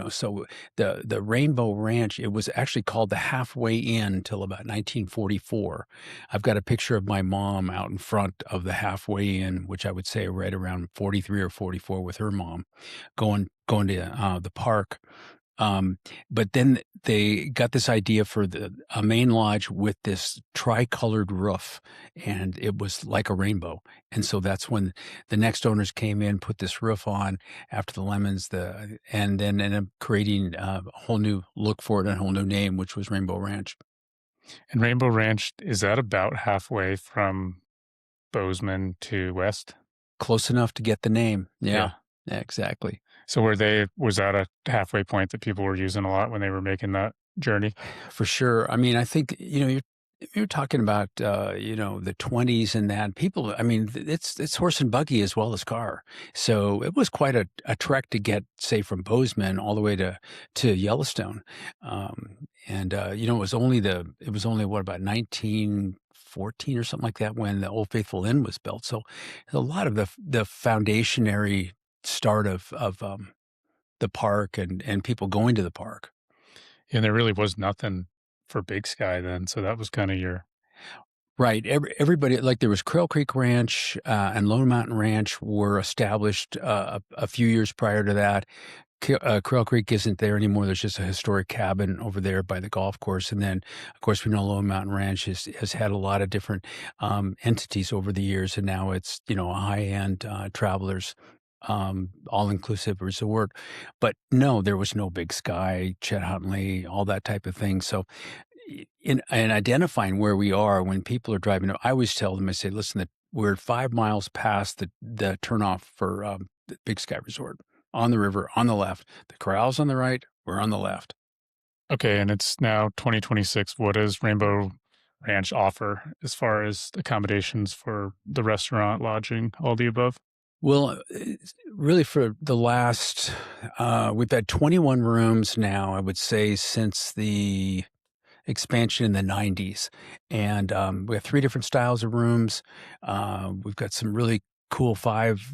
So the Rainbow Ranch, it was actually called the Halfway Inn till about 1944. I've got a picture of my mom out in front of the Halfway Inn, which I would say right around 43 or 44 with her mom, going to the park. But then they got this idea for a main lodge with this tricolored roof, and it was like a rainbow. And so that's when the next owners came in, put this roof on after the lemons, and then ended up creating a whole new look for it and a whole new name, which was Rainbow Ranch. And Rainbow Ranch, is that about halfway from Bozeman to West? Close enough to get the name. Yeah. Yeah, exactly. So was that a halfway point that people were using a lot when they were making that journey? For sure. I mean, I think, you're talking about, the 20s and that people, I mean, it's horse and buggy as well as car. So it was quite a trek to get, say, from Bozeman all the way to Yellowstone. It was only what, about 1914 or something like that when the Old Faithful Inn was built. So a lot of the foundationary start of the park and people going to the park. And there really was nothing for Big Sky then, so that was kinda your Right. Everybody, like, there was Trail Creek Ranch, and Lone Mountain Ranch were established, a few years prior to that. Trail Creek isn't there anymore. There's just a historic cabin over there by the golf course. And then, of course, we know Lone Mountain Ranch has had a lot of different, entities over the years. And now it's, a high-end, travelers, all-inclusive resort. But no, there was no Big Sky, Chet Huntley, all that type of thing. So in identifying where we are when people are driving, I always tell them, I say, listen, that we're 5 miles past the turnoff for the Big Sky Resort on the river on the left. The corral's on the right. We're on the left. Okay, and it's now 2026. What does Rainbow Ranch offer as far as accommodations for the restaurant, lodging, all the above? Well, really for the last, we've had 21 rooms now, I would say, since the expansion in the 90s. And we have three different styles of rooms. We've got some really cool five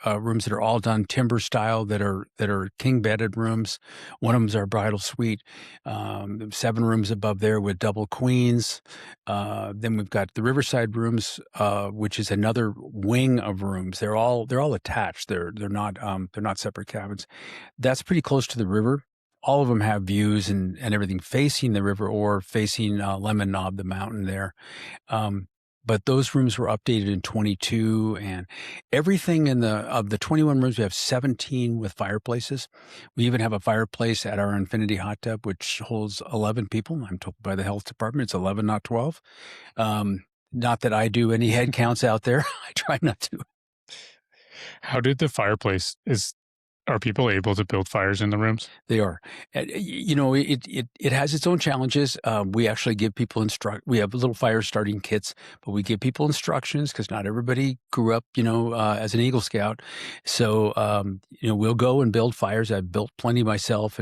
rooms that are all done timber style that are king bedded rooms. One of them is our bridal suite. 7 rooms above there with double queens. Then we've got the Riverside rooms, which is another wing of rooms. They're all attached. They're not separate cabins. That's pretty close to the river. All of them have views and everything facing the river or facing Lemon Knob, the mountain there. But those rooms were updated in 22, and everything of the 21 rooms, we have 17 with fireplaces. We even have a fireplace at our Infinity Hot Tub, which holds 11 people. I'm told by the health department it's 11, not 12. Not that I do any head counts out there. I try not to. How did the fireplace is are people able to build fires in the rooms? They are. It has its own challenges. We actually give people we have little fire starting kits, but we give people instructions because not everybody grew up, as an Eagle Scout. So, we'll go and build fires. I've built plenty myself,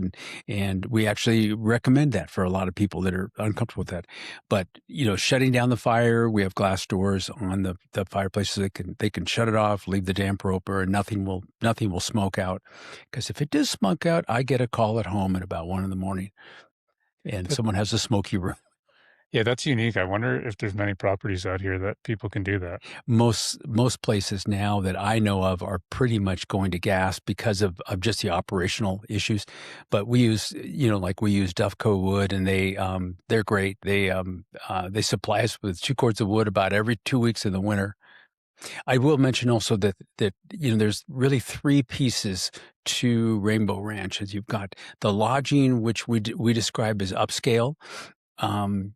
and we actually recommend that for a lot of people that are uncomfortable with that. But, shutting down the fire, we have glass doors on the fireplace so they can shut it off, leave the damper open, and nothing will smoke out. Because if it does smoke out, I get a call at home at about 1 in the morning, and That someone has a smoky room. Yeah, that's unique. I wonder if there's many properties out here that people can do that. Most places now that I know of are pretty much going to gas because of just the operational issues. But we use, like we use Duffco wood, and they're great. They supply us with 2 cords of wood about every 2 weeks in the winter. I will mention also that there's really 3 pieces to Rainbow Ranch. As you've got the lodging, which we describe as upscale, um,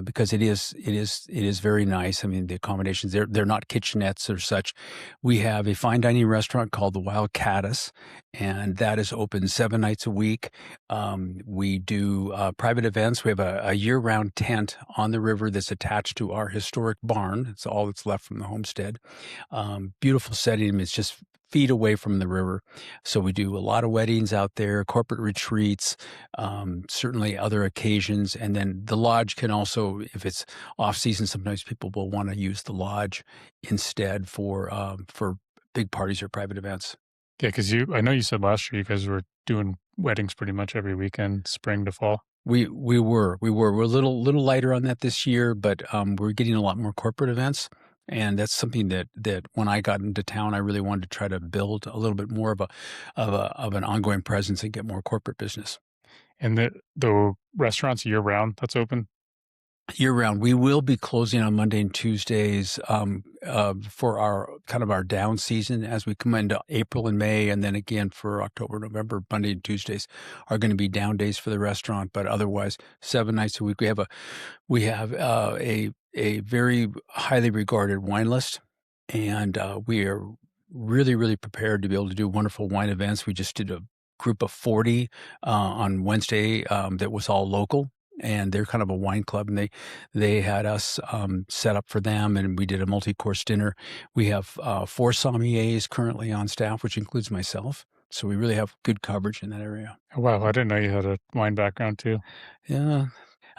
because it is very nice. I mean, the accommodations, they're not kitchenettes or such. We have a fine dining restaurant called the Wild Caddis, and that is open 7 nights a week. We do private events. We have a year-round tent on the river that's attached to our historic barn. It's all that's left from the homestead. Beautiful setting. It's just feet away from the river. So we do a lot of weddings out there, corporate retreats, certainly other occasions. And then the lodge can also, if it's off season, sometimes people will want to use the lodge instead for big parties or private events. Yeah, because I know you said last year you guys were doing weddings pretty much every weekend, spring to fall. We're a little lighter on that this year, but we're getting a lot more corporate events, and that's something that when I got into town, I really wanted to try to build a little bit more of an ongoing presence and get more corporate business. And the restaurants year round that's open. Year round, we will be closing on Monday and Tuesdays for our kind of our down season as we come into April and May, and then again for October, November. Monday and Tuesdays are going to be down days for the restaurant, but otherwise 7 nights a week. We have a very highly regarded wine list, and we are really prepared to be able to do wonderful wine events. We just did a group of 40 on Wednesday that was all local, and they're kind of a wine club, and they had us set up for them, and we did a multi-course dinner. We have 4 sommeliers currently on staff, which includes myself. So we really have good coverage in that area. Oh, wow, I didn't know you had a wine background too. Yeah,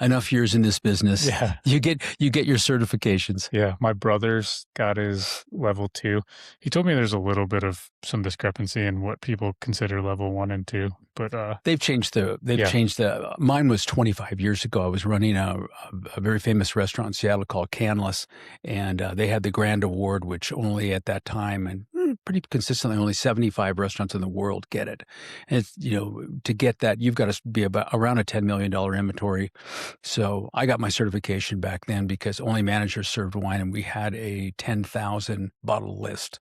enough years in this business. Yeah. You get your certifications. Yeah, my brother's got his level 2. He told me there's a little bit of some discrepancy in what people consider level 1 and 2, but, They've yeah, changed mine was 25 years ago. I was running a very famous restaurant in Seattle called Canlis, and they had the Grand Award, which only at that time and pretty consistently only 75 restaurants in the world get it. And it's, to get that, you've got to be about around a $10 million inventory. So I got my certification back then because only managers served wine, and we had a 10,000 bottle list.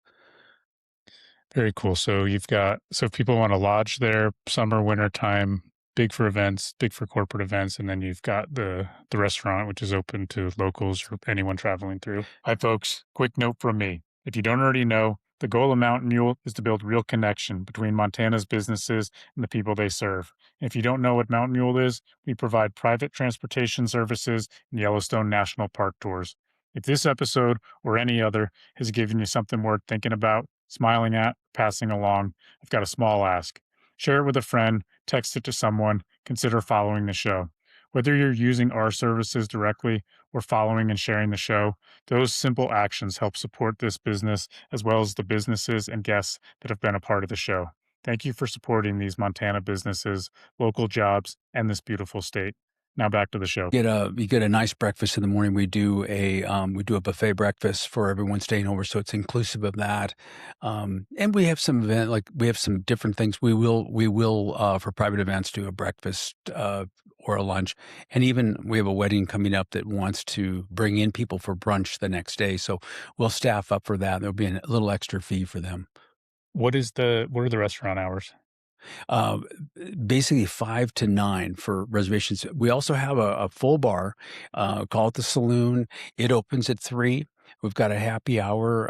very cool. So if people wanna lodge there, summer, winter time, big for events, big for corporate events, and then you've got the restaurant, which is open to locals or anyone traveling through. Hi, folks. Quick note from me. If you don't already know, the goal of Mountain Mule is to build real connection between Montana's businesses and the people they serve. And if you don't know what Mountain Mule is, we provide private transportation services and Yellowstone National Park tours. If this episode or any other has given you something worth thinking about, smiling at, passing along, I've got a small ask. Share it with a friend, text it to someone, consider following the show. Whether you're using our services directly or following and sharing the show, those simple actions help support this business as well as the businesses and guests that have been a part of the show. Thank you for supporting these Montana businesses, local jobs, and this beautiful state. Now back to the show. You get a nice breakfast in the morning. We do a buffet breakfast for everyone staying over, so it's inclusive of that. And we have we have some different things. We will for private events do a breakfast or a lunch, and even we have a wedding coming up that wants to bring in people for brunch the next day. So we'll staff up for that. There'll be a little extra fee for them. What are the restaurant hours? Uh, Basically 5 to 9 for reservations. We also have a full bar, call it the Saloon. It opens at 3. We've got a happy hour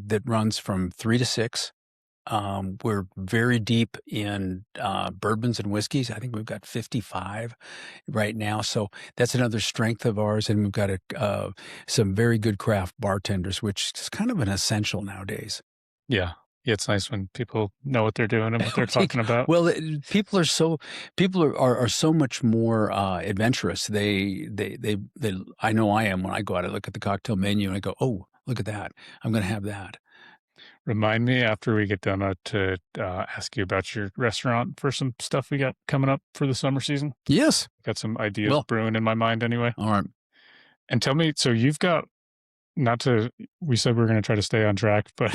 that runs from 3 to 6. We're very deep in bourbons and whiskeys. I think we've got 55 right now. So that's another strength of ours. And we've got some very good craft bartenders, which is kind of an essential nowadays. Yeah. Yeah, it's nice when people know what they're doing and what they're talking about. Well, people are so much more adventurous. They I know I am when I go out. I look at the cocktail menu and I go, "Oh, look at that! I'm going to have that." Remind me after we get done to ask you about your restaurant for some stuff we got coming up for the summer season. Yes. Got some ideas Well, brewing in my mind anyway. all right. And tell me, so you've got not to. We said we are going to try to stay on track, but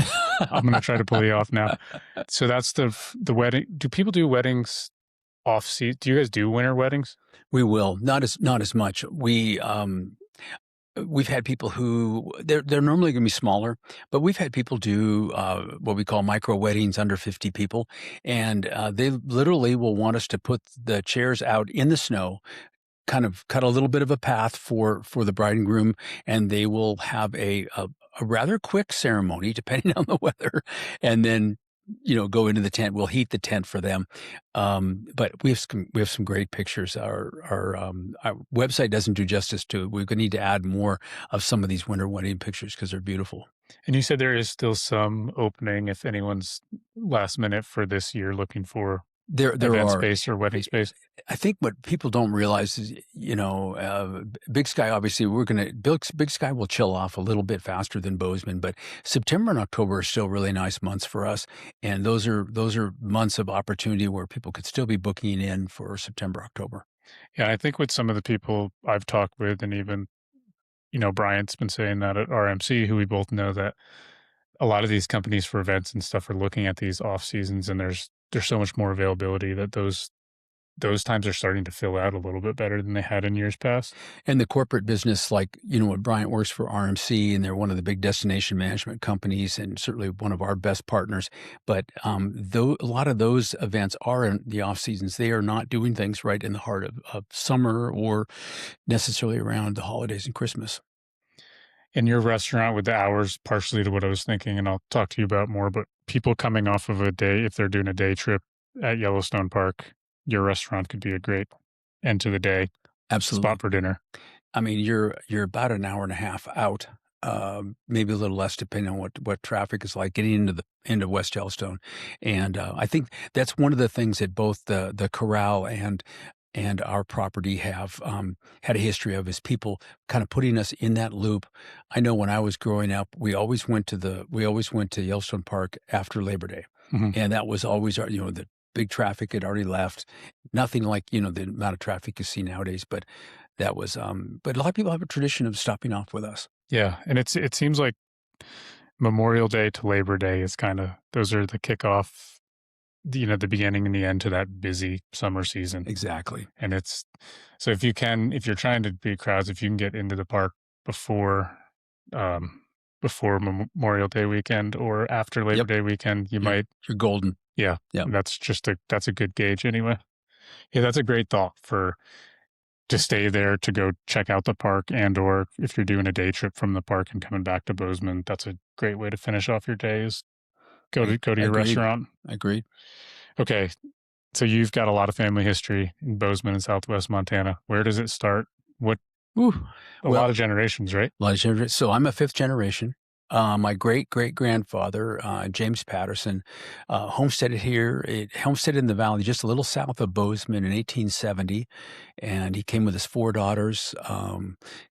I'm going to try to pull you off now. So that's the wedding. Do people do weddings off season? Do you guys do winter weddings? We will not as much. We've had people who they're normally going to be smaller, but we've had people do what we call micro weddings under 50 people, and they literally will want us to put the chairs out in the snow, kind of cut a little bit of a path for the bride and groom, and they will have a rather quick ceremony depending on the weather, and then go into the tent. We'll heat the tent for them, but we have some great pictures. Our website doesn't do justice to it. We're going to need to add more of some of these winter wedding pictures because they're beautiful. And you said there is still some opening if anyone's last minute for this year looking for There event are. space or wedding space? I think what people don't realize is, Big Sky, obviously, Big Sky will chill off a little bit faster than Bozeman, but September and October are still really nice months for us. And those are months of opportunity where people could still be booking in for September, October. Yeah, I think with some of the people I've talked with, and even Bryant's been saying that at RMC, who we both know, that a lot of these companies for events and stuff are looking at these off seasons, and there's so much more availability that those times are starting to fill out a little bit better than they had in years past. And the corporate business, like, what Bryant works for RMC, and they're one of the big destination management companies and certainly one of our best partners. But though a lot of those events are in the off seasons, they are not doing things right in the heart of summer or necessarily around the holidays and Christmas. In your restaurant with the hours, partially to what I was thinking, and I'll talk to you about more, but people coming off of a day, if they're doing a day trip at Yellowstone Park, your restaurant could be a great end to the day Absolutely. spot for dinner. I mean, you're about an hour and a half out, maybe a little less depending on what traffic is like getting into West Yellowstone, and I think that's one of the things that both the corral and our property have had a history of, is people kind of putting us in that loop. I know when I was growing up, we always went to Yellowstone Park after Labor Day, Mhm. and that was always our, the big traffic had already left. Nothing like the amount of traffic you see nowadays, but that was. But a lot of people have a tradition of stopping off with us. Yeah, and it seems like Memorial Day to Labor Day is kinda those are the kickoff, the beginning and the end to that busy summer season, Exactly. and it's so if you're trying to beat crowds, if you can get into the park before, um, before Memorial Day weekend or after Labor Yep. Day weekend, you You're might you're golden. yeah, Yep. that's a good gauge anyway. Yeah, that's a great thought for to stay there to go check out the park and or if you're doing a day trip from the park and coming back to Bozeman, that's a great way to finish off your days. Go to your Agreed. restaurant. Agreed. Okay, so you've got a lot of family history in Bozeman and Southwest Montana. Where does it start? What Whew. a Well, lot of generations, right? a lot of so I'm a fifth generation. My great great grandfather, James Patterson, homesteaded here. It homesteaded in the valley, just a little south of Bozeman in 1870, and he came with his four daughters.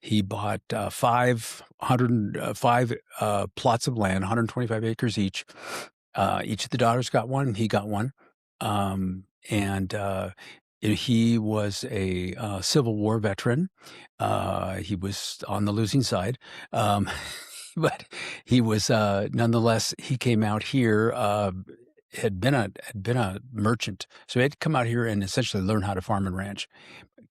He bought 505 plots of land, 125 acres each. Each of the daughters got one. He got one, and he was a Civil War veteran. He was on the losing side, um, but he was nonetheless. He came out here. Had been a merchant, so he had to come out here and essentially learn how to farm and ranch.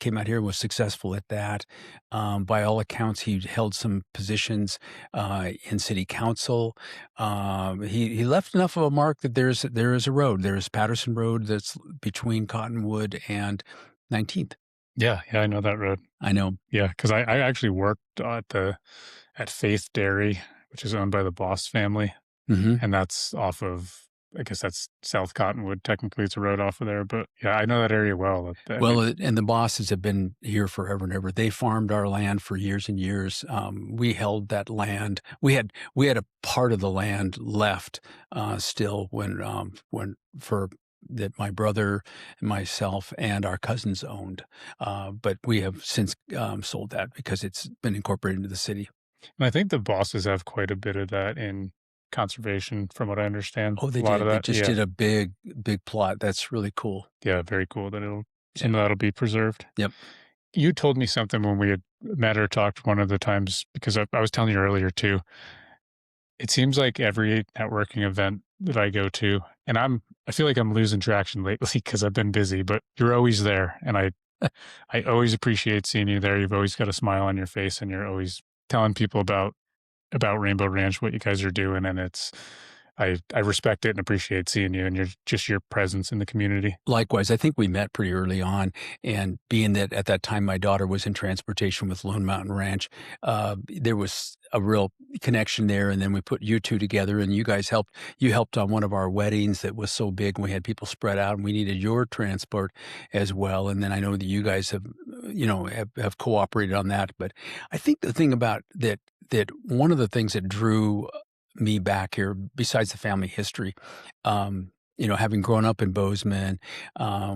Came out here, was successful at that. By all accounts, he held some positions in city council. He left enough of a mark that there is a road. There is Patterson Road that's between Cottonwood and 19th. Yeah, yeah, I know that road. I know. Yeah, because I actually worked at Faith Dairy, which is owned by the Boss family, Hmm. and that's off of I guess that's South Cottonwood. Technically, it's a road off of there, but yeah, I know that area well. I Well, mean, and the bosses have been here forever and ever. They farmed our land for years and years. We held that land. We had a part of the land left still when for that my brother and myself and our cousins owned. But we have since sold that because it's been incorporated into the city. and I think the bosses have quite a bit of that in conservation, from what I understand. Oh, they A lot of did. They that, just yeah, did a big plot. That's really cool. yeah, very cool that it'll Yeah. some of that'll be preserved. Yep. You told me something when we had met or talked one of the times because I was telling you earlier too. It seems like every networking event that I go to, and I feel like I'm losing traction lately because I've been busy, but you're always there, and I always appreciate seeing you there. You've always got a smile on your face, and you're always telling people about Rainbow Ranch, what you guys are doing, and I respect it and appreciate seeing you and your presence in the community. Likewise, I think we met pretty early on, and being that at that time my daughter was in transportation with Lone Mountain Ranch, there was a real connection there. And then we put you two together, and you guys helped. You helped on one of our weddings that was so big, and we had people spread out, and we needed your transport as well. And then I know that you guys have cooperated on that. But I think the thing about that one of the things that drew me back here, besides the family history. having grown up in Bozeman,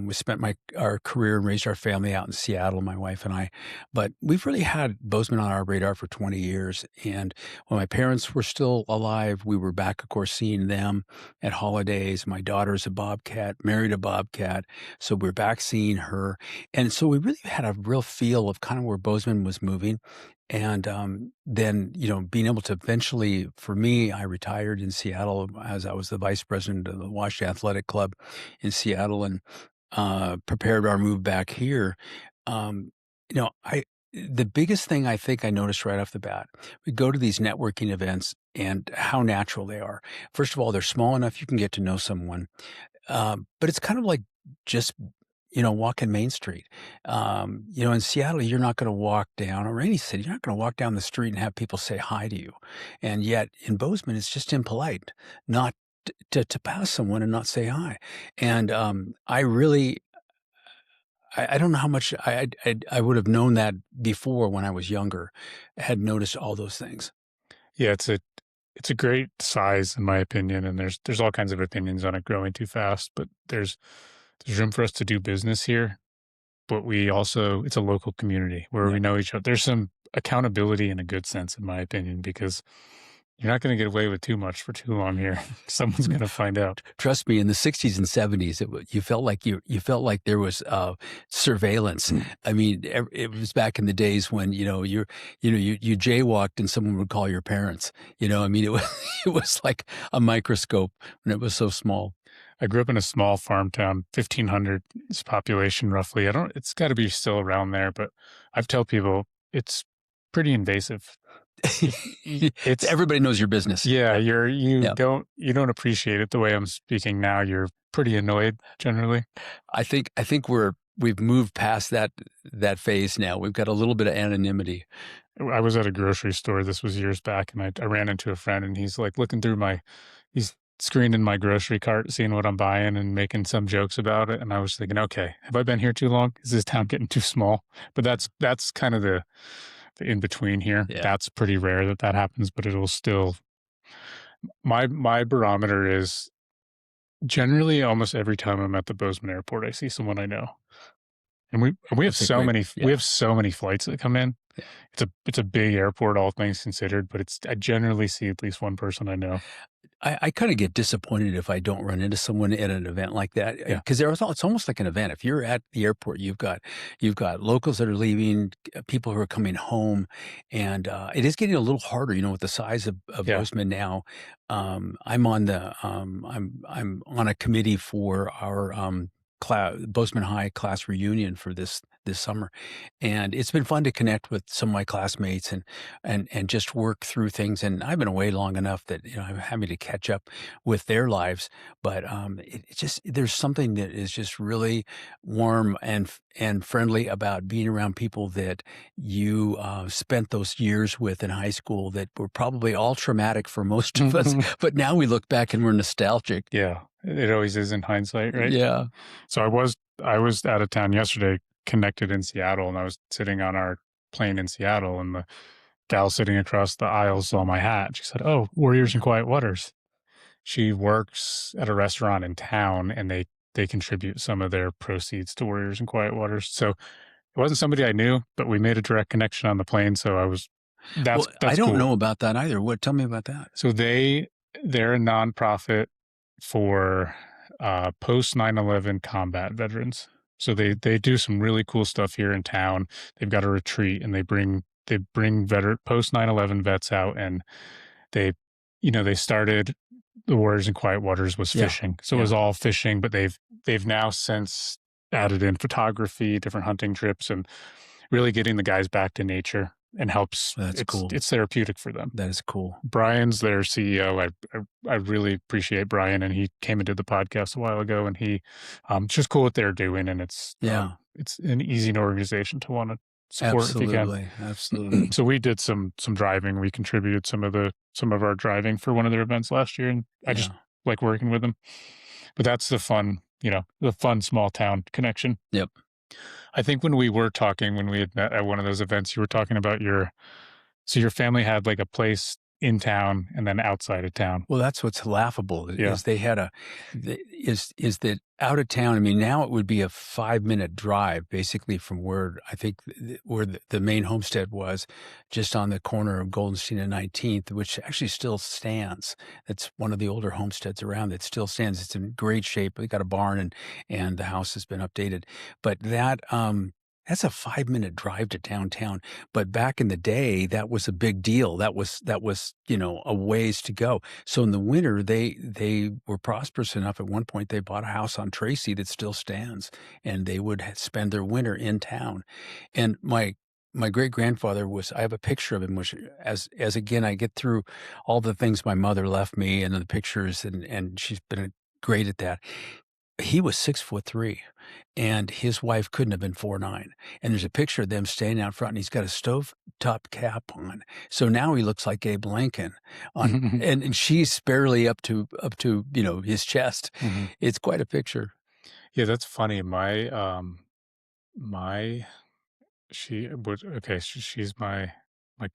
we spent our career and raised our family out in Seattle, my wife and I. But we've really had Bozeman on our radar for 20 years. And when my parents were still alive, we were back, of course, seeing them at holidays. My daughter's a Bobcat, married a Bobcat. So we're back seeing her. And so we really had a real feel of kind of where Bozeman was moving. And then, being able to eventually, for me, I retired in Seattle as I was the vice president of the Washington Athletic Club in Seattle and prepared our move back here. The biggest thing I think I noticed right off the bat, we go to these networking events and how natural they are. First of all, they're small enough you can get to know someone. But it's kind of like just, walking Main Street. In Seattle, you're not going to walk down, or any city, you're not going to walk down the street and have people say hi to you. And yet in Bozeman, it's just impolite not to pass someone and not say hi. And I don't know how much I would have known that before when I was younger, had noticed all those things. Yeah, it's a great size in my opinion, and there's all kinds of opinions on it growing too fast, but there's room for us to do business here. But we also it's a local community where Yeah. we know each other. There's some accountability in a good sense, in my opinion, because you're not going to get away with too much for too long here. Someone's going to find out. Trust me, in the '60s and '70s, you felt like you felt like there was surveillance. I mean, it was back in the days when you jaywalked and someone would call your parents. I mean, it was it was like a microscope when it was so small. I grew up in a small farm town, 1,500 population roughly. It's got to be still around there, but I've told people it's pretty invasive. It's Everybody knows your business. yeah, Yeah. you don't appreciate it the way I'm speaking now. You're pretty annoyed generally. I think we've moved past that phase now. We've got a little bit of anonymity. I was at a grocery store. This was years back, and I ran into a friend, and he's like looking through he's screening my grocery cart, seeing what I'm buying, and making some jokes about it. And I was thinking, okay, have I been here too long? Is this town getting too small? But that's kind of the in between here. Yeah. That's pretty rare that happens, but it'll still. My barometer is generally almost every time I'm at the Bozeman airport, I see someone I know. And we have That's a so great many we yeah. have so many flights that come in. Yeah. It's a big airport, all things considered, but I generally see at least one person I know. I kind of get disappointed if I don't run into someone at an event like that Yeah. because it's almost like an event. If you're at the airport, you've got locals that are leaving, people who are coming home, and it is getting a little harder. With the size of Yeah. Bozeman now. I'm on a committee for our Bozeman High class reunion for this summer, and it's been fun to connect with some of my classmates and just work through things. And I've been away long enough that I'm having to catch up with their lives. But it just there's something that is just really warm and friendly about being around people that you spent those years with in high school that were probably all traumatic for most of us. But now we look back and we're nostalgic. Yeah. It always is in hindsight, right? Yeah. So I was out of town yesterday, connected in Seattle, and I was sitting on our plane in Seattle, and the gal sitting across the aisle saw my hat. She said, "Oh, Warriors and Quiet Waters." She works at a restaurant in town, and they contribute some of their proceeds to Warriors and Quiet Waters. So it wasn't somebody I knew, but we made a direct connection on the plane. So Well, I that's don't cool. know about that either. Tell me about that. So they're a nonprofit for post 9/11 combat veterans. So they do some really cool stuff here in town. They've got a retreat, and they bring post 9/11 vets out, and they they started the Warriors in Quiet Waters was Yeah. fishing. So it was all fishing, but they've now since added in photography, different hunting trips, and really getting the guys back to nature, and helps. That's cool. It's therapeutic for them. That is cool. Brian's their CEO. I really appreciate Brian, and he came and did the podcast a while ago, and it's just cool what they're doing, and Yeah. it's an easy organization to want to support if you can. Absolutely. Absolutely. So we did some driving. We contributed some of our driving for one of their events last year, and I just Yeah. like working with them. But that's the fun, the fun small town connection. Yep. I think when we had met at one of those events, you were talking about your family had like a place in town and then outside of town. Well, that's what's laughable Yeah. is they had a the is that out of town. I mean, now it would be a 5-minute drive basically from where I think where the main homestead was, just on the corner of Goldenstein and 19th, which actually still stands. It's one of the older homesteads around that still stands. It's in great shape. They got a barn and the house has been updated. But that's a 5-minute drive to downtown. But back in the day, that was a big deal. That was, a ways to go. So in the winter, they were prosperous enough. At one point, they bought a house on Tracy that still stands, and they would spend their winter in town. And my great grandfather was. I have a picture of him, which as again I get through all the things my mother left me, and the pictures, and she's been great at that. He was 6'3", and his wife couldn't have been 4'9". And there's a picture of them standing out front, and he's got a stovetop cap on. So now he looks like Abe Lincoln on, and she's barely up to his chest. Mhm. It's quite a picture. Yeah, that's funny. My she would okay, she's my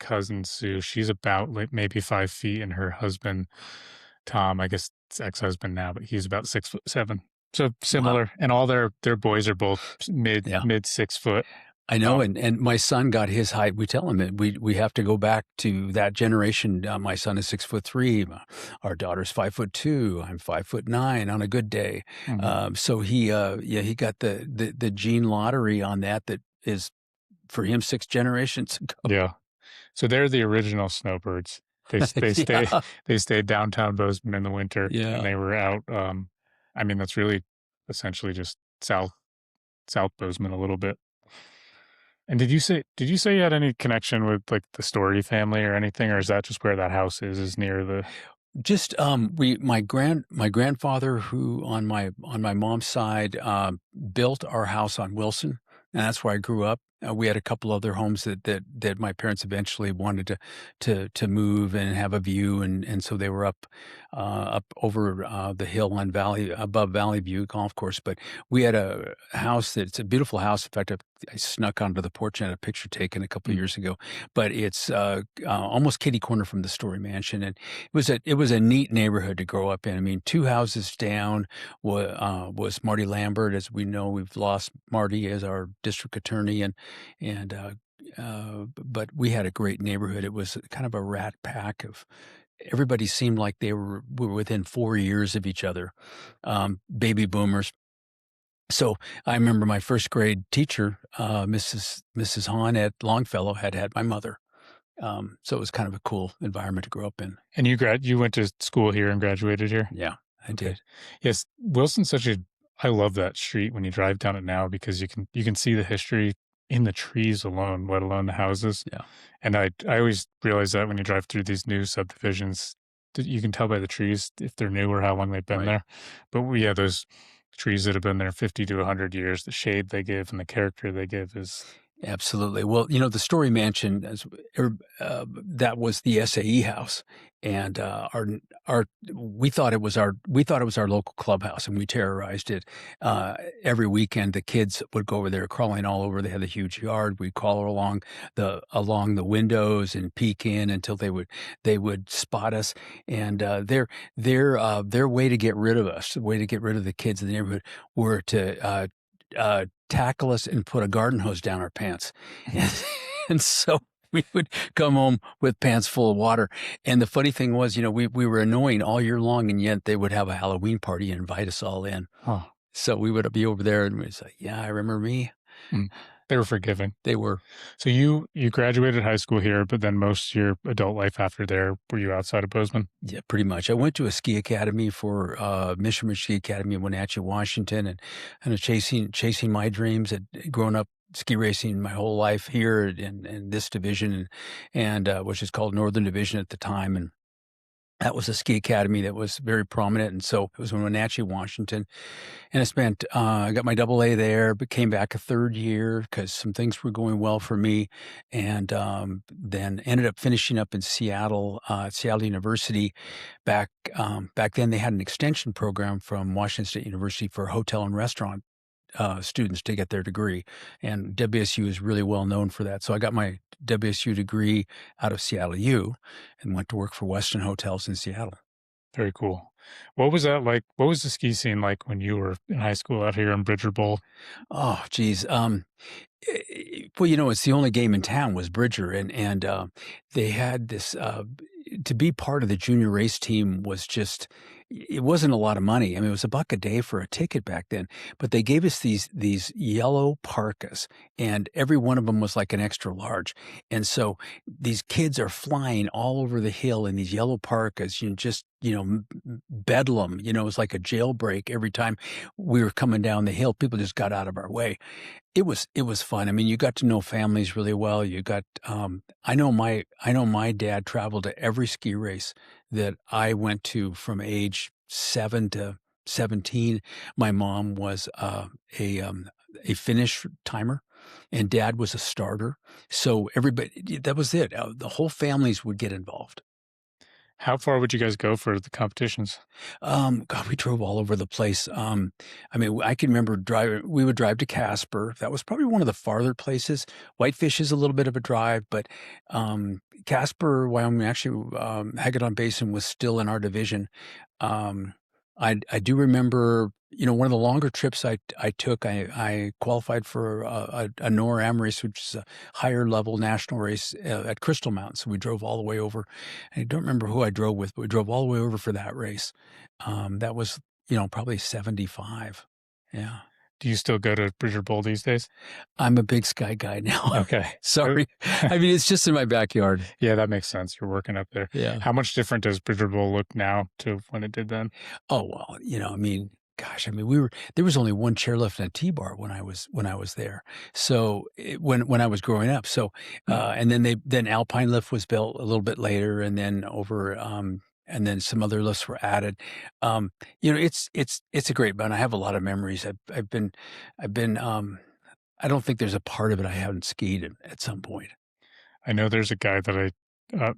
cousin Sue. She's about like maybe 5 feet, and her husband Tom, I guess it's ex-husband now, but he's about 6'7". So Wow. similar, and all their boys are both Yeah. mid 6 foot. I know, Um, and my son got his height. We tell him that we have to go back to that generation. My son is 6'3". Our daughter's 5'2". I'm 5'9" on a good day. mhm, So he got the gene lottery on that. That is for him 6 generations ago. yeah. So they're the original snowbirds. They stay Yeah, they stayed downtown Bozeman in the winter, and yeah. they were out. I mean, that's really essentially just South Bozeman a little bit. And did you say you had any connection with like the Story family or anything, or is that just where that house is near the? Just we my grandfather who on my mom's side built our house on Wilson, and that's where I grew up. We had a couple other homes that my parents eventually wanted to move and have a view, and so they were up over the hill on Valley above Valley View Golf Course. But we had a house that's a beautiful house. In fact, I snuck onto the porch and had a picture taken a couple of Mm, years ago. But it's almost kitty corner from the Story Mansion, and it was a neat neighborhood to grow up in. I mean, 2 houses down was Marty Lambert. As we know, we've lost Marty as our district attorney, but we had a great neighborhood. It was kind of a rat pack of everybody seemed like we were within 4 years of each other, baby boomers. So I remember my first grade teacher, Mrs. Hahn at Longfellow, had my mother. So it was kind of a cool environment to grow up in. and you went to school here and graduated here? Yeah, I Okay. did. Yes, Wilson's such a I love that street when you drive down it now because you can see the history in the trees alone, let alone the houses. Yeah, And I always realize that when you drive through these new subdivisions, that you can tell by the trees if they're new or how long they've been right. there. But yeah, those trees that have been there 50 to 100 years, the shade they give and the character they give is Absolutely. Well, the Story Mansion, that was the SAE house, and our we thought it was our local clubhouse, and we terrorized it. Every weekend, the kids would go over there, crawling all over. They had a huge yard. We'd crawl along the windows and peek in until they would spot us. And their way to get rid of us, the way to get rid of the kids in the neighborhood, were to tackle us and put a garden hose down our pants. And, and so we would come home with pants full of water. And the funny thing was, we were annoying all year long, and yet they would have a Halloween party and invite us all in. oh, So we would be over there and we'd say, yeah, I remember me. mm, they were forgiving. They were. So you graduated high school here, but then most of your adult life after there, were you outside of Bozeman? Yeah, pretty much. I went to a ski academy for Mission Ridge Ski Academy in Wenatchee, Washington, and kind of chasing my dreams. Had grown up ski racing my whole life here in this division, and which is called Northern Division at the time, and that was a ski academy that was very prominent. And so it was in Wenatchee, Washington. And I got my double A there, but came back a third year because some things were going well for me. And then ended up finishing up in Seattle, Seattle University. Back then, they had an extension program from Washington State University for hotel and restaurant students to get their degree, and WSU is really well known for that. So I got my WSU degree out of Seattle U, and went to work for Westin Hotels in Seattle. Very cool. What was that like? What was the ski scene like when you were in high school out here in Bridger Bowl? Oh, geez. Well, it's the only game in town was Bridger, and they had this. To be part of the junior race team was just. It wasn't a lot of money. I mean, it was $1 a day for a ticket back then. But they gave us these yellow parkas, and every one of them was like an extra large. And so these kids are flying all over the hill in these yellow parkas. Bedlam. It was like a jailbreak every time we were coming down the hill. People just got out of our way. It was fun. I mean, you got to know families really well. You got I know my dad traveled to every ski race that I went to from age 7 to 17. My mom was a finish timer, and dad was a starter. So everybody, that was it. The whole families would get involved. How far would you guys go for the competitions? God, we drove all over the place. I mean, I can remember driving. We would drive to Casper. That was probably one of the farther places. Whitefish is a little bit of a drive, but Casper, Wyoming, actually, Hagedon Basin was still in our division. Um, I do remember, one of the longer trips I took. I qualified for a NORAM race, which is a higher level national race at Crystal Mountain. So we drove all the way over. I don't remember who I drove with, but we drove all the way over for that race. That was, probably 75. Yeah. Do you still go to Bridger Bowl these days? I'm a Big Sky guy now. Okay. Sorry. I mean, it's just in my backyard. Yeah, that makes sense. You're working up there. Yeah. How much different does Bridger Bowl look now to when it did then? Oh, well, I mean, gosh, I mean, there was only one chairlift and a T-bar when I was there. So when I was growing up. So, and then Alpine lift was built a little bit later, and then and then some other lifts were added. It's a great run. I have a lot of memories. I've been. I don't think there's a part of it I haven't skied at some point. I know there's a guy that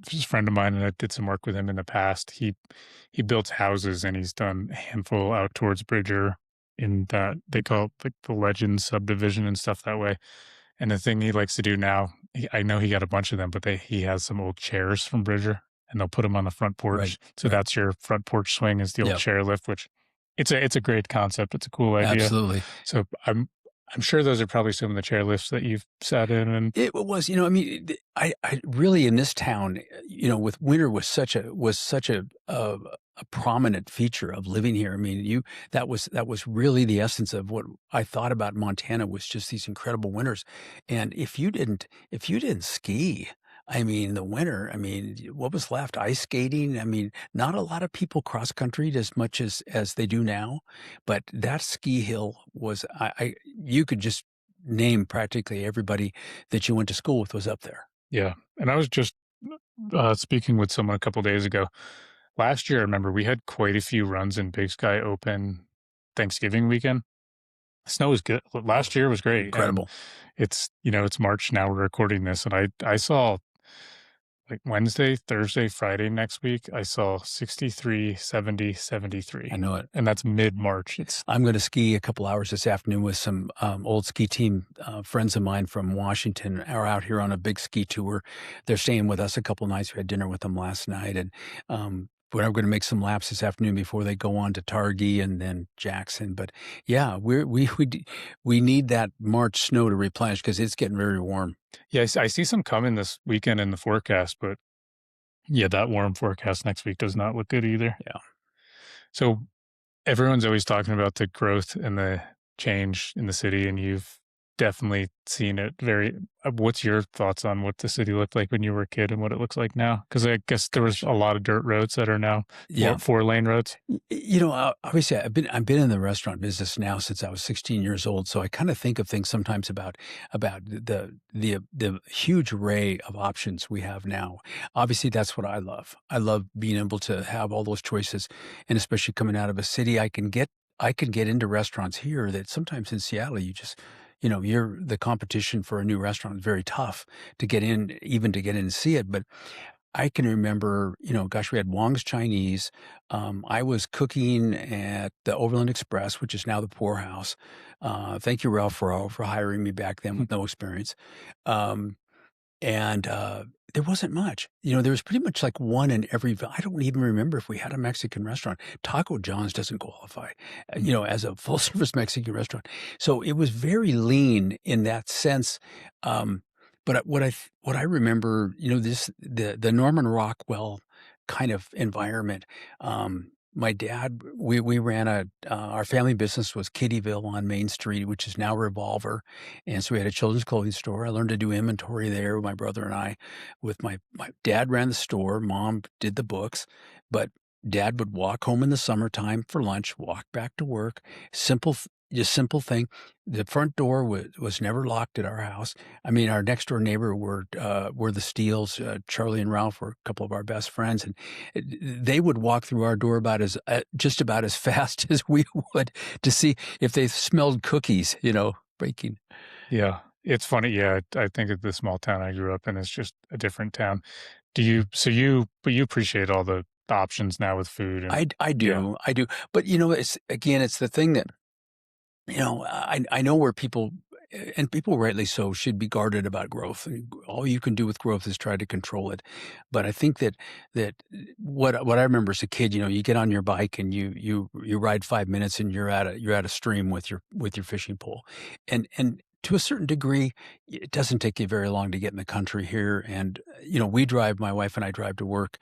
he's a friend of mine, and I did some work with him in the past. He builds houses, and he's done a handful out towards Bridger in that they call it like the Legend subdivision and stuff that way. And the thing he likes to do now, I know he got a bunch of them, but he has some old chairs from Bridger, and they'll put them on the front Right. porch. So Right. that's your front porch swing is the old Yep. chairlift, which it's a great concept. It's a cool idea. Absolutely. So I'm sure those are probably some of the chairlifts that you've sat in and It was, I mean, I really in this town, with winter was such a prominent feature of living here. I mean, that was really the essence of what I thought about Montana was just these incredible winters. And if you didn't ski, I mean, the winter, I mean, what was left? Ice skating. I mean, not a lot of people cross country as much as they do now, but that ski hill was, you could just name practically everybody that you went to school with was up there. yeah. And I was just speaking with someone a couple days ago. Last year, I remember we had quite a few runs in Big Sky Open Thanksgiving weekend. Snow was good. Last year was great. And Incredible. it's March now. We're recording this, and I saw like Wednesday, Thursday, Friday next week, I saw 63, 70, I 73. know it. And that's mid-March. It's I'm going to ski a couple hours this afternoon with some old ski team friends of mine from Washington are out here on a big ski tour. They're staying with us a couple nights. We had dinner with them last night, and we're going to make some laps this afternoon before they go on to Targhee and then Jackson. But yeah, we need that March snow to replenish because it's getting very warm. yeah, I see some coming this weekend in the forecast, but yeah, that warm forecast next week does not look good either. Yeah. So everyone's always talking about the growth and the change in the city, and you've definitely seen it very what's your thoughts on what the city looked like when you were a kid and what it looks like now? Because I guess there was a lot of dirt roads that are now Yeah. four-lane roads. Obviously, I've been in the restaurant business now since I was 16 years old. So I kind of think of things sometimes about the huge array of options we have now. Obviously, that's what I love. I love being able to have all those choices, and especially coming out of a city, I can get into restaurants here that sometimes in Seattle you just. The competition for a new restaurant is very tough to get in, even to get in and see it. But I can remember, gosh, we had Wong's Chinese. I was cooking at the Overland Express, which is now the Poorhouse. Thank you, Ralph, for hiring me back then with no experience. Um, and there wasn't much. There was pretty much like one in every I don't even remember if we had a Mexican restaurant. Taco John's doesn't qualify, as a full service Mexican restaurant. So it was very lean in that sense. Um, but what I remember, the Norman Rockwell kind of environment. My dad, we ran our family business was Kittyville on Main Street, which is now Revolver. And so we had a children's clothing store. I learned to do inventory there with my brother and I. With my dad ran the store, mom did the books, but dad would walk home in the summertime for lunch, walk back to work. Just simple thing. The front door was never locked at our house. I mean, our next door neighbor were the Steels. Charlie and Ralph were a couple of our best friends, and they would walk through our door just about as fast as we would to see if they smelled cookies, baking. Yeah. It's funny. Yeah. I think of the small town I grew up in, it's just a different town. But you appreciate all the options now with food and I yeah, do, I do. But, it's the thing that, I know where people, and people rightly so, should be guarded about growth. All you can do with growth is try to control it. But I think that what I remember as a kid, you get on your bike and you ride 5 minutes and you're at a stream with your fishing pole, and to a certain degree, it doesn't take you very long to get in the country here. And my wife and I drive to work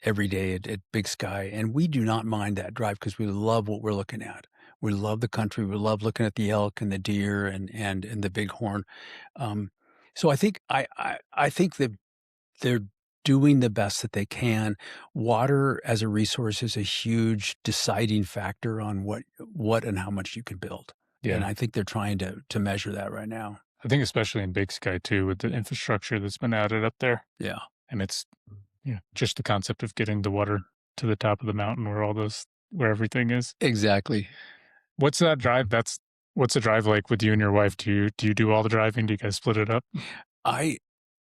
every day at Big Sky, and we do not mind that drive because we love what we're looking at. We love the country. We love looking at the elk and the deer and the bighorn. Um, so I think that they're doing the best that they can. Water as a resource is a huge deciding factor on what and how much you can build, and yeah. I think they're trying to measure that right now. I think especially in Big Sky too, with the infrastructure that's been added up there. Yeah, And it's yeah, just the concept of getting the water to the top of the mountain where everything is. exactly. What's that drive? What's the drive like with you and your wife? Do you do all the driving? Do you guys split it up? I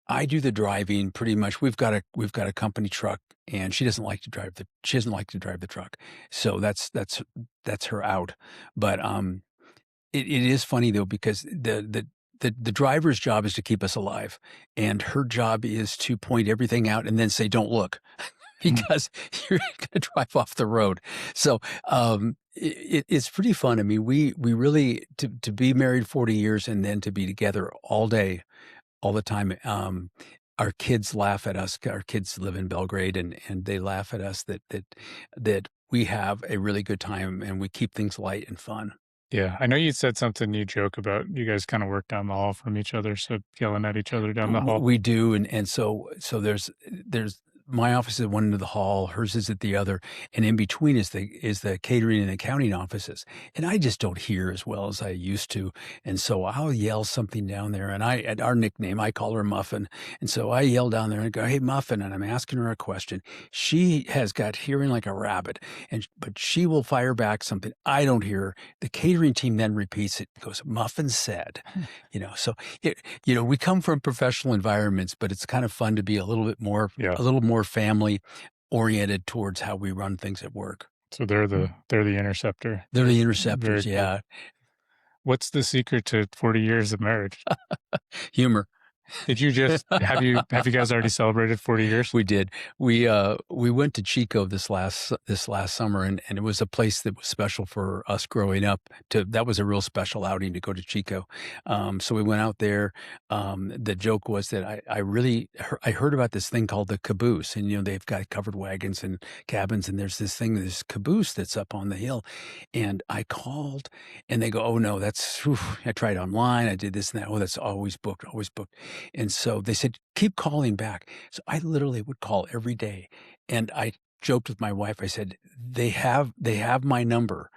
I do the driving pretty much. We've got a company truck, and she doesn't like to drive the truck. So that's her out. But, it is funny though because the driver's job is to keep us alive, and her job is to point everything out and then say, "Don't look," Hmm. because you're gonna drive off the road. So, it's pretty fun. I mean, we really to be married 40 years and then to be together all day all the time. Our kids laugh at us. Our kids live in Belgrade, and they laugh at us that we have a really good time and we keep things light and fun. Yeah, I know you said something you joke about. You guys kind of work down the hall from each other, so yelling at each other down the hall. We do, and so there's my office is at one end of the hall, hers is at the other, and in between is the catering and accounting offices. And I just don't hear as well as I used to, and so I'll yell something down there. And at our nickname, I call her Muffin, and so I yell down there and go, "Hey, Muffin," and I'm asking her a question. She has got hearing like a rabbit, but she will fire back something. I don't hear her. The catering team then repeats it, goes, "Muffin said," So we come from professional environments, but it's kind of fun to be Yeah, a little more family oriented towards how we run things at work. so they're the interceptor. They're the interceptors, Very cool. yeah. What's the secret to 40 years of marriage? Humor. Did you just have you guys already celebrated 40 years? We did. We went to Chico this last summer, and it was a place that was special for us growing up. That was a real special outing to go to Chico. So we went out there. The joke was that I heard about this thing called the caboose, and they've got covered wagons and cabins, and there's this caboose that's up on the hill, and I called, and they go, "Oh no, I tried online, I did this and that. Oh, that's always booked, always booked." And so they said, "Keep calling back." So I literally would call every day. And I joked with my wife. I said, they have my number.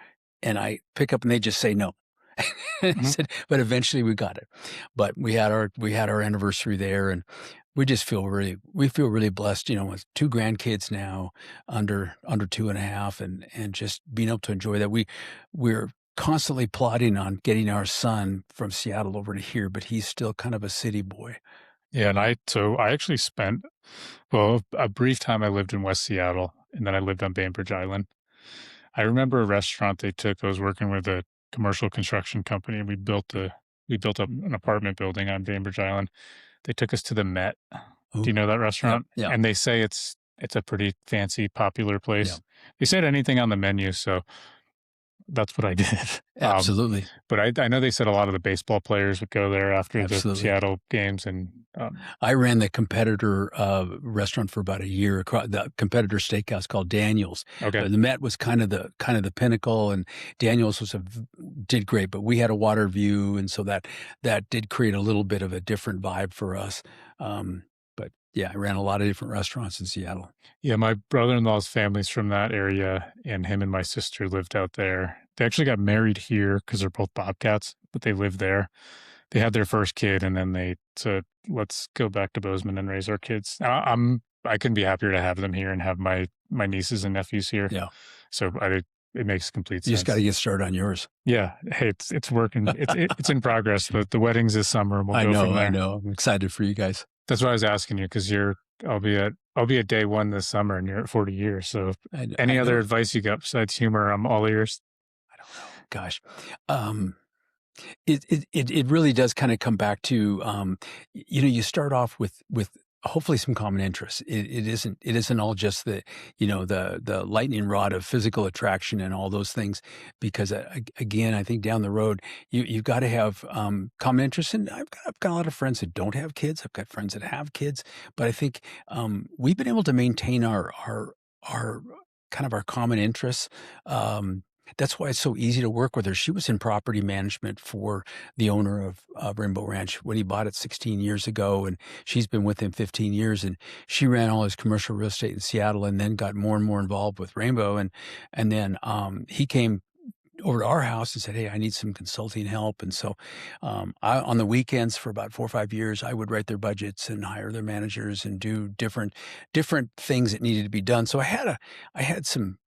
And I pick up and they just say no. I Mhm. said, but eventually we got it. But we had our anniversary there, and we feel really blessed, with two grandkids now under 2.5, and just being able to enjoy that. We're constantly plotting on getting our son from Seattle over to here, but he's still kind of a city boy. Yeah, and I actually spent, well, a brief time I lived in West Seattle, and then I lived on Bainbridge Island. I remember a restaurant they took. I was working with a commercial construction company, and we built up an apartment building on Bainbridge Island. They took us to the Met. Do Ooh, you know that yep, restaurant? yep, And they say it's a pretty fancy, popular yep, place. They said anything on the menu, so that's what I did. absolutely, But I know they said a lot of the baseball players would go there after the absolutely. Seattle games, and I ran the competitor, restaurant for about a year across the competitor steakhouse called Daniel's, okay. but the Met was kind of the pinnacle, and Daniel's did great, but we had a water view, and so that did create a little bit of a different vibe for us. But yeah, I ran a lot of different restaurants in Seattle. Yeah, my brother-in-law's family's from that area, and him and my sister lived out there. They actually got married here because 'cause they're both Bobcats, but they lived there. They had their first kid, and then they said, "Let's go back to Bozeman and raise our kids." I couldn't be happier to have them here and have my nieces and nephews here. Yeah, So it makes complete you just got to sense. get started on yours. Yeah, hey, it's working. It's in progress. The wedding's this summer, and we'll go from I there. know. I'm excited for you guys. That's why I was asking you because I'll be at day one this summer, and you're at 40 years. So, I any other know. advice you got besides humor? I'm all ears. I don't know. Gosh. Um it really does kinda come back to, you start off with hopefully some common interests. It isn't all just the lightning rod of physical attraction and all those things because, again, I think down the road, you've gotta have, common interests, and I've got a lot of friends that don't have kids. I've got friends that have kids, but I think, we've been able to maintain our kind of our common interests, that's why it's so easy to work with her. She was in property management for the owner of Rainbow Ranch when he bought it 16 years ago, and she's been with him 15 years. And she ran all his commercial real estate in Seattle, and then got more and more involved with Rainbow. And then he came over to our house and said, "Hey, I need some consulting help." And so, on the weekends for about 4 or 5 years, I would write their budgets and hire their managers and do different things that needed to be done. So I had some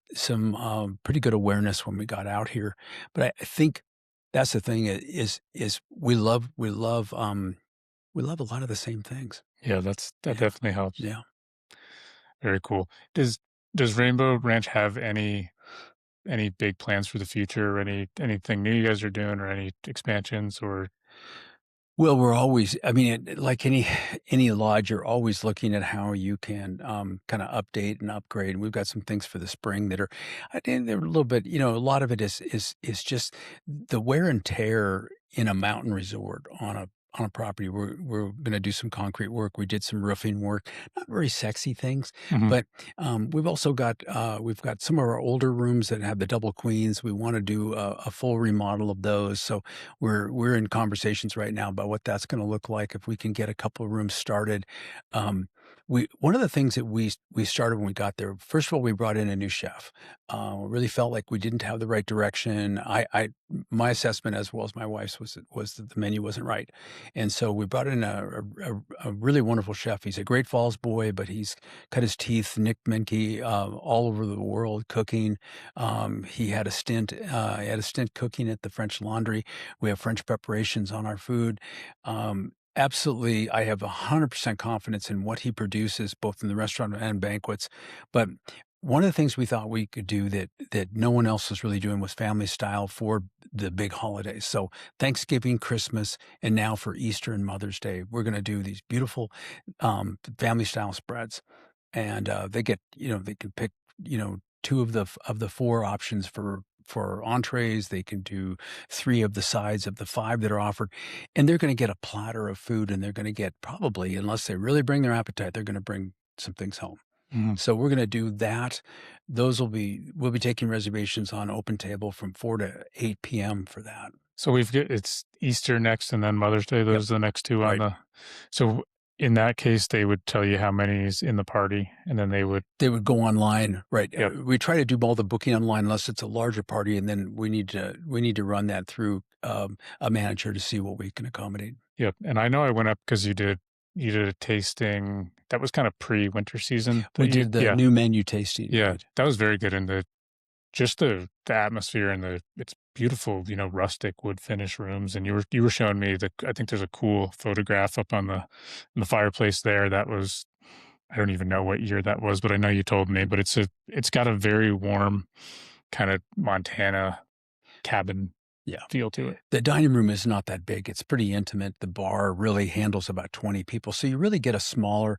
pretty good awareness when we got out here. But I think that's the thing is we love a lot of the same things. Yeah, that Yeah, definitely helps. yeah. Very cool. Does Rainbow Ranch have any big plans for the future, or anything new you guys are doing, or any expansions, or Well, we're always I mean, like any lodge, you're always looking at how you can, kinda update and upgrade, and we've got some things for the spring that are I think they're a little bit a lot of it is just the wear and tear in a mountain resort on a property. We're gonna do some concrete work. We did some roofing work, not very sexy things, Mhm. but, we've got some of our older rooms that have the double queens. We wanna do a full remodel of those, so we're in conversations right now about what that's gonna look like if we can get a couple of rooms started. We One of the things that we started when we got there, first of all, we brought in a new chef. Really felt like we didn't have the right direction. My assessment as well as my wife's was that the menu wasn't right. And so we brought in a really wonderful chef. He's a Great Falls boy, but he's cut his teeth, Nick Menke, all over the world cooking. He had a stint cooking at the French Laundry. We have French preparations on our food. Absolutely, I have 100% confidence in what he produces, both in the restaurant and banquets. But one of the things we thought we could do that no one else was really doing was family style for the big holidays. So Thanksgiving, Christmas, and now for Easter and Mother's Day, we're going to do these beautiful family style spreads, and they can pick two of the four options for entrees. They can do three of the sides of the five that are offered, and they're going to get a platter of food, and they're going to get probably, unless they really bring their appetite, they're going to bring some things home. Mhm. So we're gonna do that. We'll be taking reservations on Open Table from 4 to 8 p.m. for that. So it's Easter next, and then Mother's Day. Yep, Those are the next two on right. the. So in that case, they would tell you how many is in the party, and then they would. They would go online, right. Yep, We try to do all the booking online unless it's a larger party, and then we need to run that through, a manager to see what we can accommodate. yep. And I know I went up because you did a tasting that was kind of pre-winter season We that you did the yeah new menu tasting, yeah right. that was very good, and just the atmosphere and it's beautiful, rustic wood finish rooms. And you were showing me I think there's a cool photograph up in the fireplace there that was, I don't even know what year that was, but I know you told me, but it's got a very warm kind of Montana cabin Yeah. feel to it. The dining room is not that big. It's pretty intimate. The bar really handles about 20 people. So you really get a smaller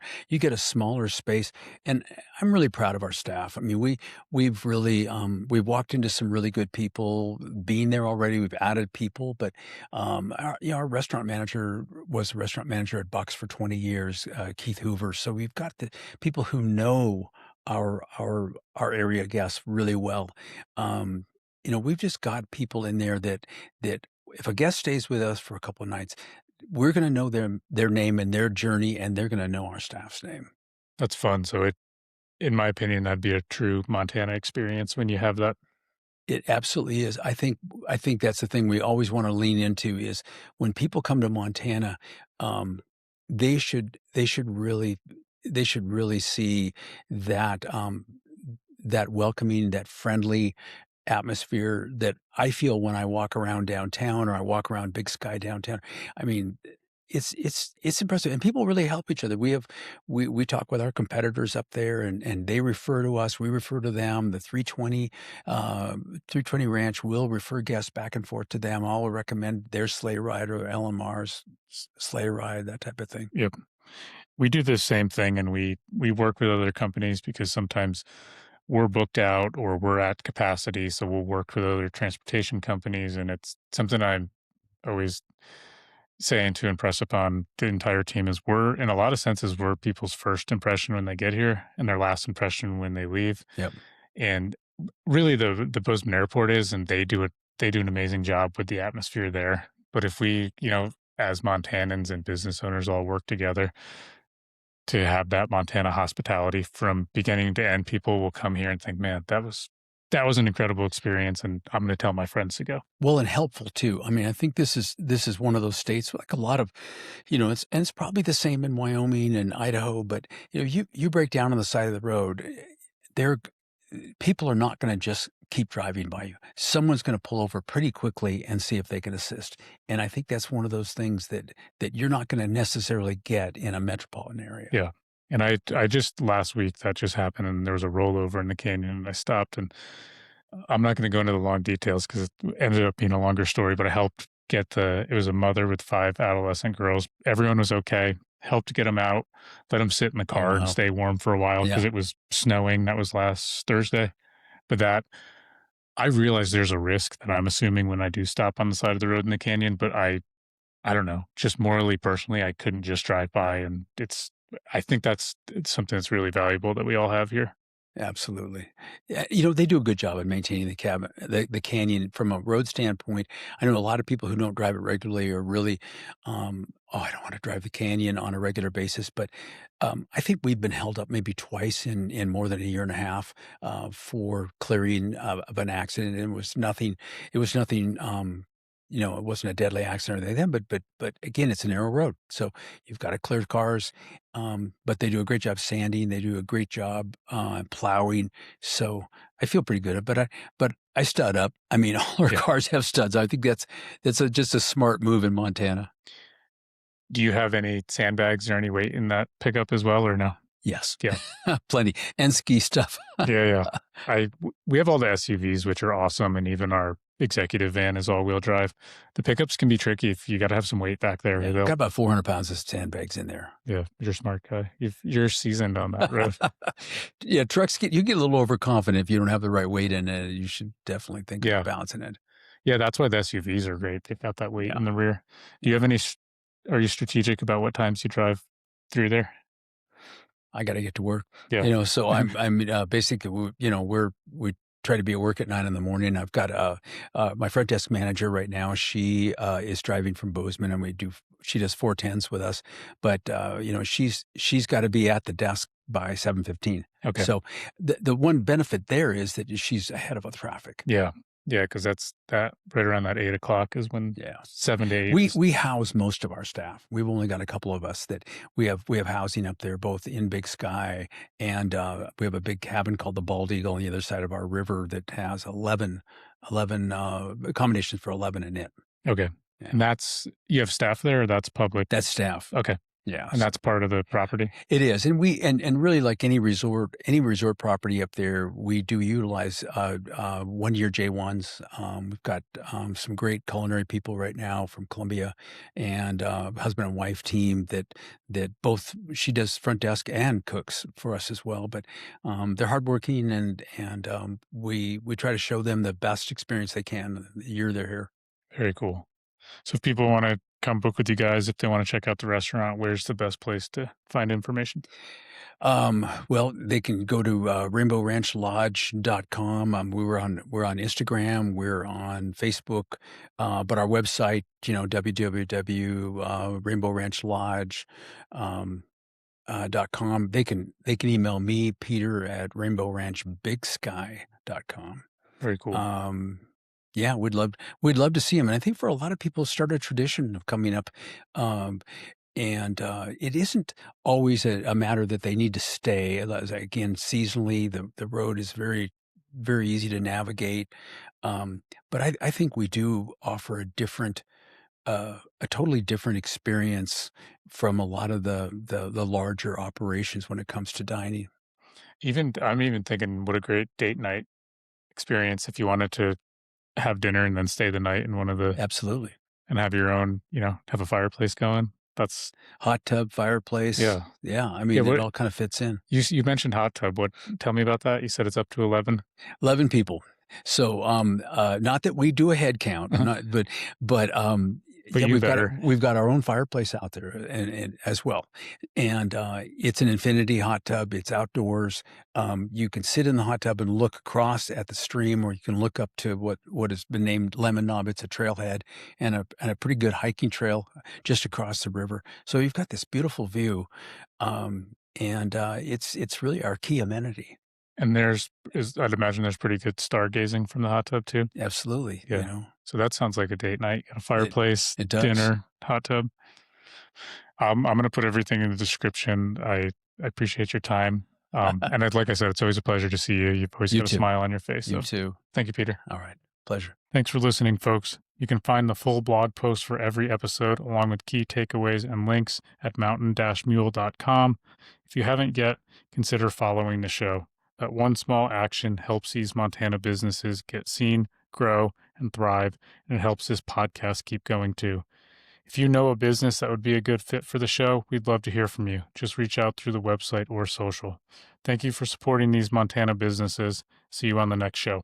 space. And I'm really proud of our staff. I mean, we've really, we've walked into some really good people being there already. We've added people, but, our restaurant manager was a restaurant manager at Bucks for 20 years, Keith Hoover. So we've got the people who know our area guests really well. Um, we've just got people in there that if a guest stays with us for a couple of nights, we're gonna know their name and their journey, and they're gonna know our staff's name. That's fun. So in my opinion, that'd be a true Montana experience when you have that. It absolutely is. I think that's the thing we always wanna lean into is when people come to Montana, um, they should really see that, that welcoming, that friendly atmosphere that I feel when I walk around downtown or I walk around Big Sky downtown. I mean, it's impressive, and people really help each other. We talk with our competitors up there, and they refer to us. We refer to them. The 320 Ranch will refer guests back and forth to them. I'll recommend their sleigh ride or LMR's sleigh ride, that type of thing. Yep. We do the same thing, and we work with other companies because sometimes we're booked out or we're at capacity, so we'll work with other transportation companies, and it's something I'm always saying to impress upon the entire team is we're in a lot of senses, we're people's first impression when they get here and their last impression when they leave. Yep. And really the Bozeman Airport is, and they do an amazing job with the atmosphere there. But if we, as Montanans and business owners all work together to have that Montana hospitality from beginning to end, people will come here and think, man, that was an incredible experience, and I'm going to tell my friends to go. Well, and helpful too. I mean, I think this is one of those states like a lot of, it's probably the same in Wyoming and Idaho, but you break down on the side of the road, there people are not going to just keep driving by you. Someone's going to pull over pretty quickly and see if they can assist. And I think that's one of those things that you're not going to necessarily get in a metropolitan area. Yeah. And I just last week that just happened, and there was a rollover in the canyon, and I stopped, and I'm not going to go into the long details because it ended up being a longer story, but I helped it was a mother with 5 adolescent girls. Everyone was okay. Helped get them out, let them sit in the Oh car and wow. stay warm for a while because Yeah. it was snowing. That was last Thursday. But that I realize there's a risk that I'm assuming when I do stop on the side of the road in the canyon, but I don't know, just morally, personally, I couldn't just drive by, and I think it's something that's really valuable that we all have here. Absolutely. Yeah, they do a good job at maintaining the canyon from a road standpoint. I know a lot of people who don't drive it regularly are really, "Oh, I don't wanna drive the canyon on a regular basis," but, I think we've been held up maybe twice in more than a year and a half, for clearing of an accident. It was nothing, it wasn't a deadly accident or anything, but again, it's a narrow road, so you've gotta clear cars. But they do a great job sanding, they do a great job, plowing, so I feel pretty good, but I stud up. I mean, all our Yeah. cars have studs. I think that's just a smart move in Montana. Do you have any sandbags or any weight in that pickup as well, or no? Yes. Yeah. Plenty, and ski stuff. Yeah, yeah. We have all the SUVs, which are awesome, and even our executive van is all-wheel drive. The pickups can be tricky if you gotta have some weight back there, Yeah, got they'll about 400 pounds of sandbags in there. yeah, you're a smart guy. You're seasoned on that road. Yeah, you get a little overconfident if you don't have the right weight in it. You should definitely think about Yeah. balancing it. Yeah, that's why the SUVs are great. They've got that weight Yeah, in the rear. Do you yeah. have any s Are you strategic about what times you drive through there? I gotta get to work, Yeah. so basically, we try to be at work at 9 in the morning. I've got, my front desk manager right now, she, is driving from Bozeman, and she does 410s with us, but, she's gotta be at the desk by 7:15. Okay. So, the one benefit there is that she's ahead of the traffic. Yeah. Yeah, because that's that right around that 8 o'clock is when Yeah. 7 to 8 We is we house most of our staff. We've only got a couple of us that we have housing up there, both in Big Sky and, we have a big cabin called the Bald Eagle on the other side of our river that has 11 accommodations for 11 in it. okay. Yeah. And that's you have staff there or that's public? That's staff. Okay. Yeah, And so that's part of the property? it is, and we and really like any resort property up there, we do utilize, 1-year J1s. We've got, some great culinary people right now from Colombia and, husband and wife team that both she does front desk and cooks for us as well, but, they're hardworking and we try to show them the best experience they can the year they're here. Very cool. So if people want to come book with you guys, if they want to check out the restaurant, where's the best place to find information? Well, they can go to, rainbowranchlodge.com. We're on Instagram, we're on Facebook, but our website, www, Rainbow Ranch Lodge, .com. They can email me, Peter, at rainbowranchbigsky.com. Very cool. Yeah, we'd love to see them, and I think for a lot of people, start a tradition of coming up, um, and, it isn't always a matter that they need to stay. Again, seasonally, the road is very, very easy to navigate, but I think we do offer a totally different experience from a lot of the larger operations when it comes to dining. Even I'm even thinking what a great date night experience if you wanted to have dinner and then stay the night in one of the Absolutely. and have your own, have a fireplace going. That's Hot tub, fireplace. yeah. Yeah, I Yeah, mean, it what all kinda fits in. you mentioned hot tub. What tell me about that? You said it's up to 11? 11 people. So, not that we do a head count, Uh-huh. not but, But yeah, you better. we've got our own fireplace out there and as well. And, it's an infinity hot tub, it's outdoors. You can sit in the hot tub and look across at the stream, or you can look up to what has been named Lemon Knob. It's a trailhead and a pretty good hiking trail just across the river. So you've got this beautiful view, and, it's really our key amenity. And I'd imagine there's pretty good stargazing from the hot tub too? Absolutely, Yeah. So that sounds like a date night. A it fireplace, it does. dinner, hot tub. I'm gonna put everything in the description. I appreciate your time. And like I said, it's always a pleasure to see you. You've always You got a too. smile on your face. You So too. thank you, Peter. All right. Pleasure. Thanks for listening, folks. You can find the full blog post for every episode, along with key takeaways and links at mountain-mule.com. If you haven't yet, consider following the show. That one small action helps these Montana businesses get seen, grow, and thrive, and it helps this podcast keep going too. If you know a business that would be a good fit for the show, we'd love to hear from you. Just reach out through the website or social. Thank you for supporting these Montana businesses. See you on the next show.